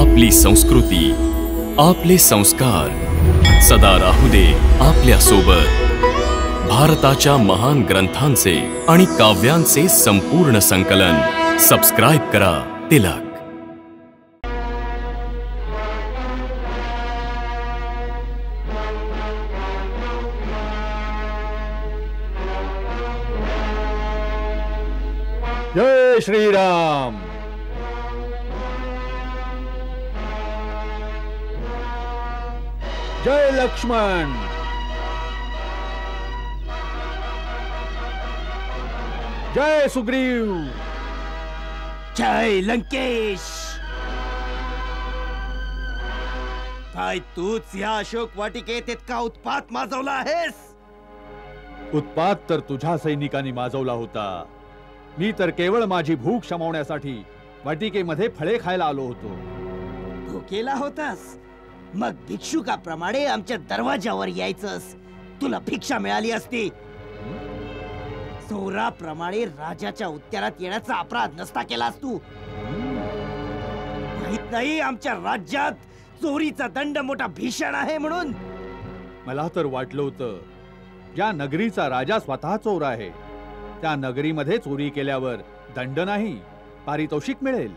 आपली संस्कृती, आपले संस्कार सदा राहू दे आपल्या सोबत। भारताच्या महान ग्रंथांचे आणि काव्यांचे संपूर्ण संकलन सबस्क्राइब करा तिलक। जय श्रीराम। जय लक्ष्मण। जय सुग्रीव। जय लंकेश। काय तूच या अशोक वाटिकेत इतका उत्पात माजवला आहेस? उत्पात तर तुझ्या सैनिकांनी माजवला होता। मी तर केवळ माझी भूक शमवण्यासाठी वाटिकेमध्ये फळे खायला आलो होतो। भुकेला होतास? मग भिक्षुकाप्रमाणे आमच्या दरवाजावर यायचंस, तुला भिक्षा मिळाली असती। चोराप्रमाणे राजाच्या उत्तरात येण्याचा अपराध नसता केलास तू। माहित नाही आमच्या राज्यात चोरीचा दंड मोठा भीषण आहे म्हणून? मला तर वाटलं होतं या नगरीचा राजा स्वतः चोर आहे, त्या नगरीमध्ये चोरी केल्यावर दंड नाही, पारितोषिक मिळेल।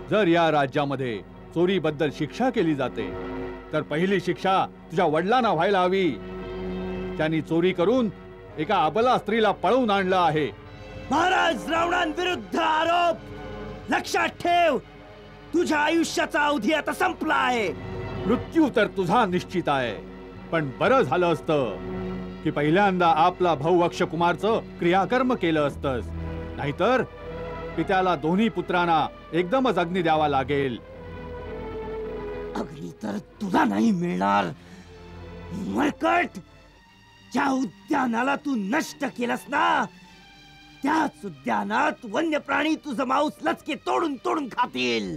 जर या राज्यामध्ये चोरीबद्दल शिक्षा केली जाते तर पहिली शिक्षा तुझ्या वडिलांना व्हायला हवी। त्यांनी चोरी करून एका अबला स्त्रीला पळवून आणलं आहे। महाराज, रावणांविरुद्ध आरोप। लक्षात ठेव, तुझ्या आयुष्याचा अवधी आता संपला आहे। मृत्यू तर तुझा निश्चित आहे, पण बरं झालं असतं की पहिल्यांदा आपला भाऊ अक्षकुमारचं क्रियाकर्म केलं असतंस, नाहीतर पित्याला दोन्ही पुत्रांना एकदमच अग्नी द्यावा लागेल। अग्नी तर तुला नाही मिळणार मरकट। ज्या उद्यानाला तू नष्ट केलंस ना, त्याच उद्यानात वन्य प्राणी तुझं मांस लचके तोडून तोडून खातील।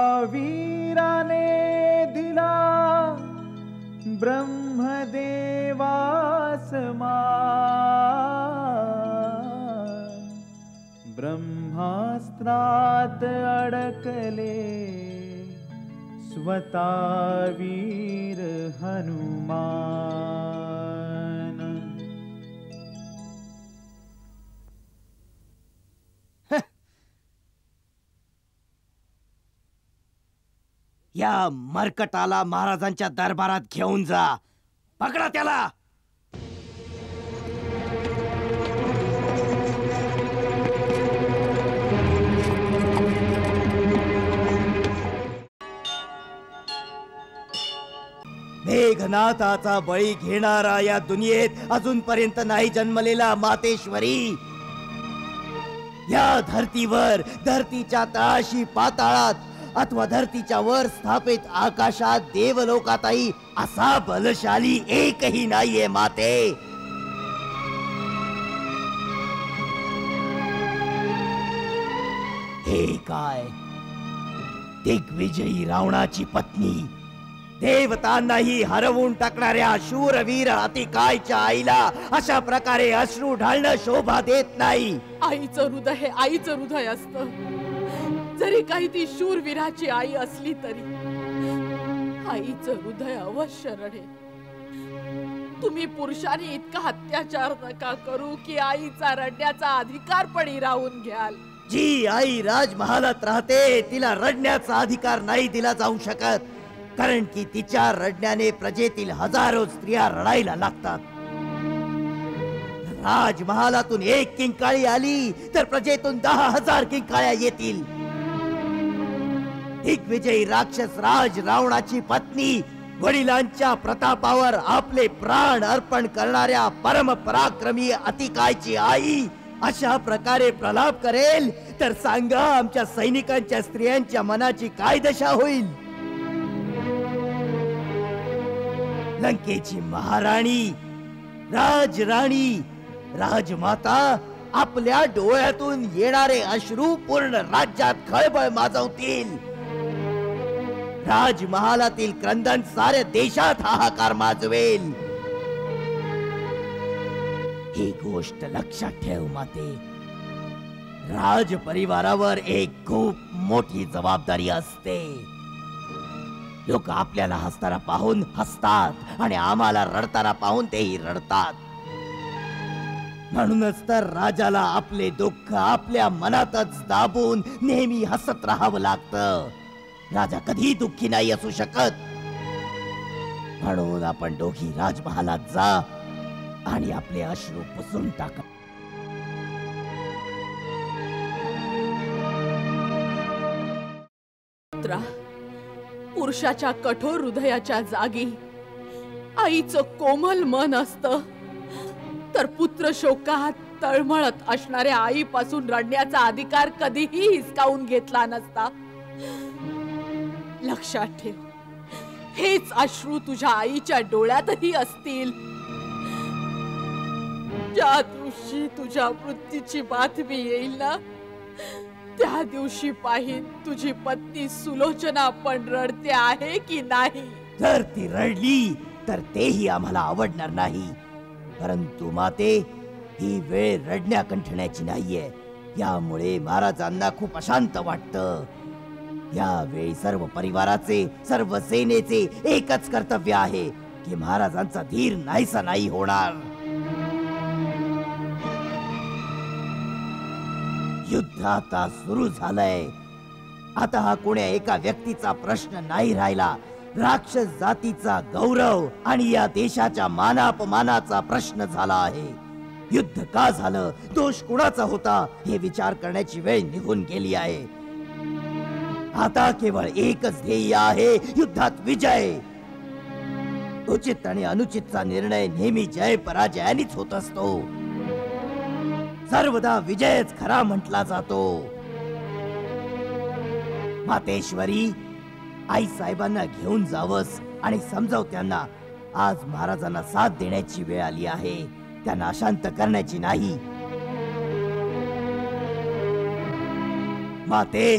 महावीराने दिला ब्रह्मदेवास मान, ब्रह्मास्त्रात अडकले स्वतः वीर हनुमान। या मरकटाला महाराजांच्या दरबारात घेऊन जा, पकडा त्याला। मेघनाथाचा बळी घेणारा या दुनियेत अजूनपर्यंत नाही जन्मलेला मातेश्वरी, या धर्तीवर, धरतीच्या तळाशी पाताळात अथवा धरतीच्या वर स्थापित आकाशात देवलोकातही असा बलशाली एकही नाहीये माते. हे काय, दिग्विजयी रावणाची पत्नी, देवतांनाही हरवून टाकणाऱ्या शूरवीर अतिकायच्या आईला अशा प्रकारे अश्रू ढाळणं शोभा देत नाही. आईचं हृदय हे आईचं हृदय असतं. जरी काही ती शूरवीराची आई असली तरी आईचं हृदय अवश्य रडे. तुम्ही पुरुषांनी इतका अत्याचार नका करू की आईचा रडण्याचा अधिकार पण हिरावून घ्याल. जी आई राजमहालात राहते तिला रडण्याचा अधिकार नाही दिला जाऊ शकत, कारण की तिच्या रडण्याने प्रजेतील हजारो स्त्रिया रडायला लागतात. राजमहालातून एक किंकाळी आली तर प्रजेतून 10,000 किंकाळ्या येतील. दिग्विजयी राक्षस राज रावणाची पत्नी, वडिलांच्या प्रतापावर आपले प्राण अर्पण करणाऱ्या परम पराक्रमी अतिकायची आई अशा प्रकारे प्रलाप करेल तर सांगा आमच्या सैनिकांच्या स्त्रियांच्या मनाची काय दशा होईल. लंकेची महाराणी, राजराणी, राजमाता आपल्या डोळ्यातून येणारे अश्रू पूर्ण राज्यात खळबळ माजवतील. राजमहालातील क्रंदन साऱ्या देशात हाहाकार माजवेल. ही गोष्ट लक्षात ठेव माते, राज परिवारावर एक खूप मोठी जबाबदारी असते. लोक आपल्याला हसताना पाहून हसतात आणि आम्हाला रडताना पाहून तेही रडतात. म्हणूनच तर राजाला आपले दुःख आपल्या मनातच दाबून नेहमी हसत राहावं लागतं. राजा कधी दुःखी नाही असू शकत. म्हणून आपण दोघी राजमहालात जा आणि आपले अश्रू पुसून टाका. पुरुषाच्या कठोर हृदयाच्या जागी आईचं कोमल मन असतं, तर पुत्र शोकात तळमळत असणाऱ्या आईपासून रडण्याचा अधिकार कधीही हिसकावून घेतला नसता. लक्षात ठेव, हेच अश्रू तुझ्या आईच्या डोळ्यातही असतील. ज्या दिवशी तुझ्या मृत्यूची बातमी येईल ना, त्या दिवशी पाहिन तुझी पत्नी सुलोचना पण रडते आहे की नाही. जर ती रडली तर तेही आम्हाला आवडणार नाही. परंतु माते, ही वेळ रडण्या कंठण्याची नाहीये. यामुळे महाराजांना खूप अशांत वाटतं. यावेळी सर्व परिवाराचे, सर्व सेनेचे एकच कर्तव्य आहे की महाराजांचा धीर नाहीसा नाही होणार. युद्ध आता सुरू झालंय. आता हा कोण्या एका व्यक्तीचा प्रश्न नाही राहिला. राक्षस जातीचा गौरव आणि या देशाच्या मानापमानाचा प्रश्न झाला आहे. युद्ध का झालं, दोष कुणाचा होता, हे विचार करण्याची वेळ निघून गेली आहे. आता केवळ एकच ध्येय आहे, युद्धात विजय. उचित आणि अनुचितचा निर्णय नेहमी जय पराजयानेच होत असतो. सर्वदा विजयच खरा म्हटला जातो. मातेश्वरी, आई साहेबांना घेऊन जावस आणि समजाव त्यांना, आज महाराजांना साथ देण्याची वेळ आली आहे, त्यांना अशांत करण्याची नाही. माते,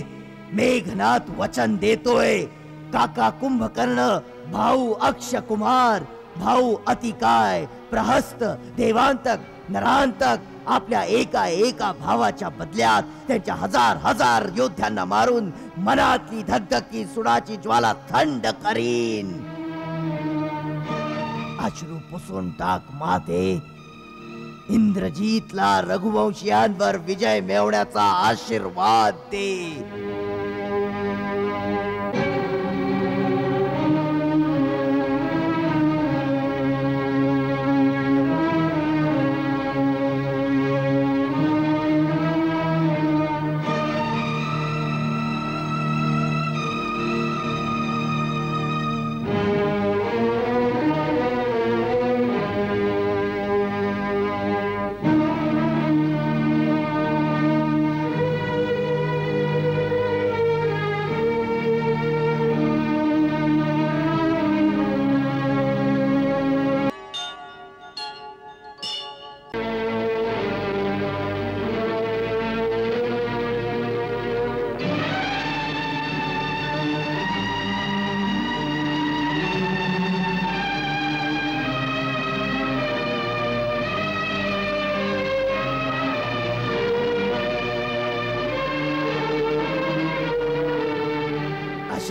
मेघनाथ वचन देतोय. काका कुंभकर्ण, भाऊ अक्षकुमार, भाऊ अतिकाय, प्रहस्त, देवांतक, नरांतक आपल्या एका एका भावाच्या बदल्यात त्यांच्या हजार हजार योद्ध्यांना मारून मनातली धगधगती सुडाची ज्वाला थंड करीन. अश्रू पुसून टाक माते. इंद्रजीतला रघुवंशियांवर विजय मिळवण्याचा आशीर्वाद दे.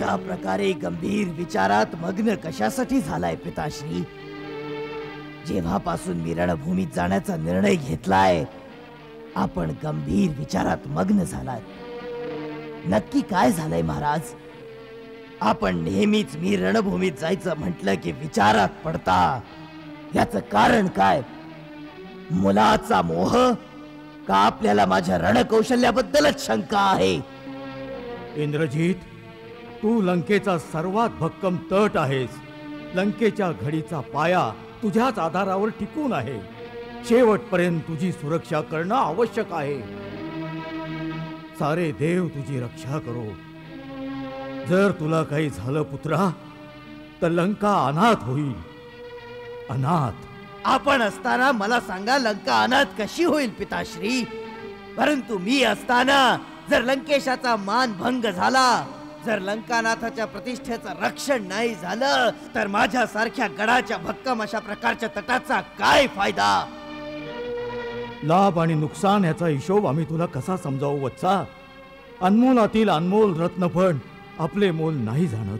अशा प्रकारे गंभीर विचारात मग्न कशासाठी झालाय पिताश्री? जेव्हापासून मी रणभूमीत जाण्याचा निर्णय घेतलाय, आपण गंभीर विचारात मग्न झालाय. नक्की काय झालंय महाराज? आपण नेहमीच मी रणभूमीत जायचं म्हटलं की विचारात पडता. याचं कारण काय? मुलाचा मोह का आपल्याला माझ्या रणकौशल्याबद्दलच शंका आहे? इंद्रजीत, तू लंकेचा सर्वात भक्कम तट आहेस. लंकेच्या घडीचा पाया तुझ्याच आधारावर टिकून आहे. शेवटपर्यंत तुझी सुरक्षा करणं आवश्यक आहे. सारे देव तुझी रक्षा करो. जर तुला काही झालं पुत्रा, तर लंका अनाथ होईल. अनाथ. आपण असताना मला सांगा, लंका अनाथ कशी होईल पिताश्री? परंतु मी असताना जर लंकेशाचा मान भंग झाला, जर लंकानाथाच्या प्रतिष्ठेचं रक्षण नाही झालं, तर माझ्या सारख्या गडाच्या भक्कम अशा प्रकारच्या तटाचा काय फायदा? लाभ आणि नुकसान याचा हिशोब आम्ही तुला कसा समजावू वत्सा? अनमोलातील अनमोल रत्न पण आपले मोल नाही जाणत.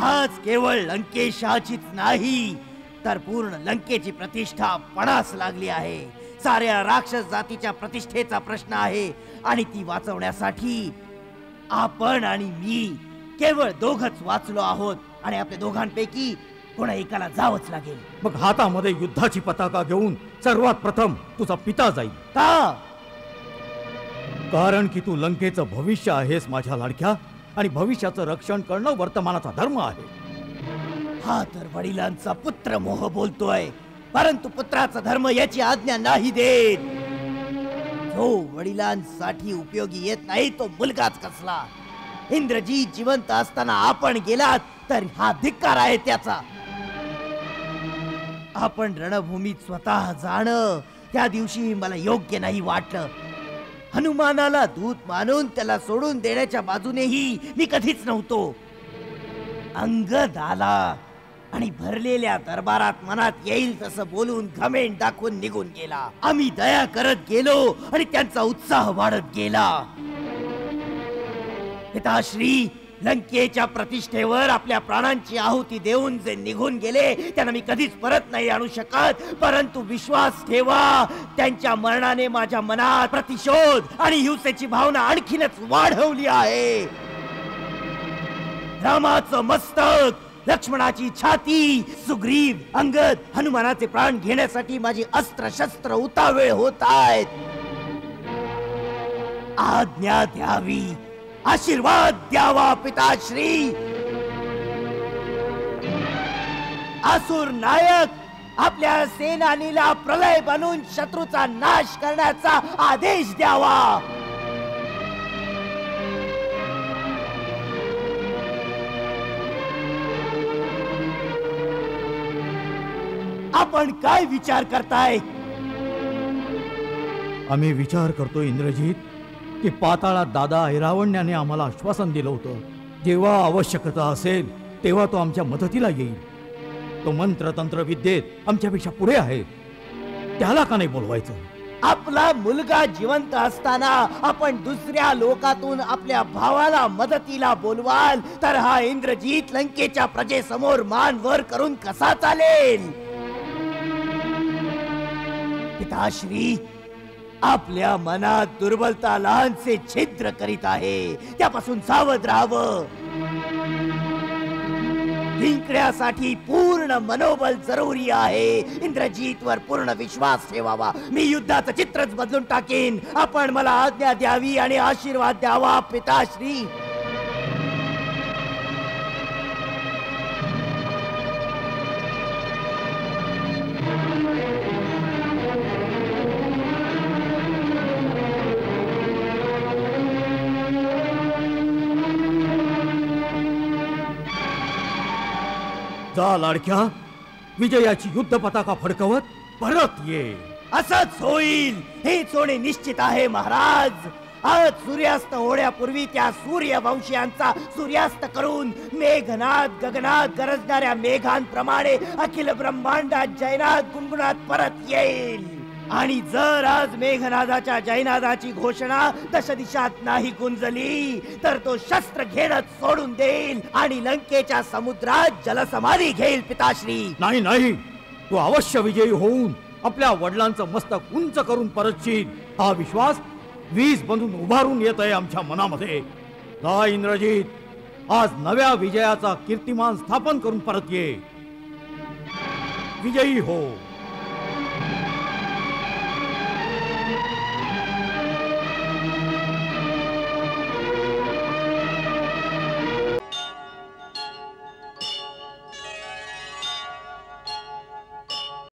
आज केवळ लंकेशाचीच नाही, तर पूर्ण लंकेची प्रतिष्ठा पणास लागली आहे. साऱ्या राक्षस जातीच्या प्रतिष्ठेचा प्रश्न आहे आणि ती वाचवण्यासाठी आपण आणि मी केवळ दोघच वाचलो आहोत आणि आपल्या दोघांपैकी कोणा एकाला जावंच लागेल. मग हातामध्ये युद्धाची पताका घेऊन सर्वात प्रथम तुझा पिता जाईल. का? कारण की तू लंकेचं भविष्य आहेस माझ्या लाडक्या, आणि भविष्याचं रक्षण करणं वर्तमानाचा धर्म आहे. हा तर वडिलांचा पुत्र मोह बोलतोय, परंतु पुत्राचा धर्म याची आज्ञा नाही देत. जो वडिलांसाठी उपयोगी येत नाही तो मुलगाच कसला. इंद्रजीत जिवंत असताना आपण गेलात तर हा धिक्कार आहे त्याचा. आपण रणभूमीत स्वतः जाणं त्या दिवशी मला योग्य नाही वाटलं. हनुमानाला दूत मानून त्याला सोडून देण्याच्या बाजूनेही मी कधीच नव्हतो. अंगद आला आणि भरलेल्या दरबारात मनात येईल तसं बोलून घमेंड दाखवून निघून गेला. आम्ही दया करत गेलो आणि त्यांचा उत्साह वाढत गेला. पिताश्री, लंकेच्या प्रतिष्ठेवर आपल्या प्राणांची आहुती देऊन जे निघून गेले त्यांना मी कधीच परत नाही आणू शकत. परंतु विश्वास ठेवा, त्यांच्या मरणाने माझ्या मनात प्रतिशोध आणि हिंसेची भावना आणखीनच वाढवली आहे. रामाचं मस्तक, लक्ष्मणाची छाती, सुग्रीव, अंगद, हनुमानाचे प्राण घेण्यासाठी माझी अस्त्र शस्त्र उतावेळ होत आहेत. आज्ञा द्यावी, आशीर्वाद द्यावा पिताश्री. असुर नायक आपल्या सेनानीला प्रलय बनून शत्रूचा नाश करण्याचा आदेश द्यावा. आपण काय विचार करताय? आम्ही विचार करतो इंद्रजीत की पाताळात दादा ऐरावण्याने आम्हाला आश्वासन दिलं होतं, जेव्हा आवश्यकता असेल तेव्हा तो आमच्या मदतीला येईल. तो मंत्रतंत्र विद्येत आमच्यापेक्षा पुढे आहे, त्याला का नाही बोलवायचं? आपला मुलगा जिवंत असताना आपण दुसऱ्या लोकातून आपल्या भावाला मदतीला बोलवाल तर हा इंद्रजीत लंकेच्या प्रजेसमोर मान वर करून कसा चालेल? पिताश्री, आपल्या मनात दुर्बलता लहानसे छिद्र करीत आहे, त्यापासून सावध राहावं. जिंकण्यासाठी पूर्ण मनोबल जरुरी आहे. इंद्रजीतवर पूर्ण विश्वास ठेवावा. मी युद्धाचं चित्रच बदलून टाकेन. आपण मला आज्ञा द्यावी आणि आशीर्वाद द्यावा पिताश्री. जा लाडक्या, विजयाची युद्ध पताका फडकवत परत ये. असंच होईल, हेच होणे निश्चित आहे महाराज. आज सूर्यास्त होण्यापूर्वी त्या सूर्यवंशीयांचा सूर्यास्त करून मेघनाथ गगनात गरजणाऱ्या मेघांप्रमाणे अखिल ब्रह्मांडात जयनाथ गुणगुणात परत येईल. आणि जर आज मेघनादाच्या जयनादाची घोषणा दशदिशात नाही गुंजली तर तो शस्त्र घेणं सोडून देईल आणि लंकेच्या समुद्रात जलसमाधी घेईल पिताश्री. नाही नाही, तू अवश्य विजयी होऊन आपल्या वडिलांचं मस्तक उंच करून परतशील. हा विश्वास वीज बनून उभारून येत आहे आमच्या मनामध्ये. जा इंद्रजित, आज नव्या विजयाचा कीर्तिमान स्थापन करून परत ये. विजयी हो.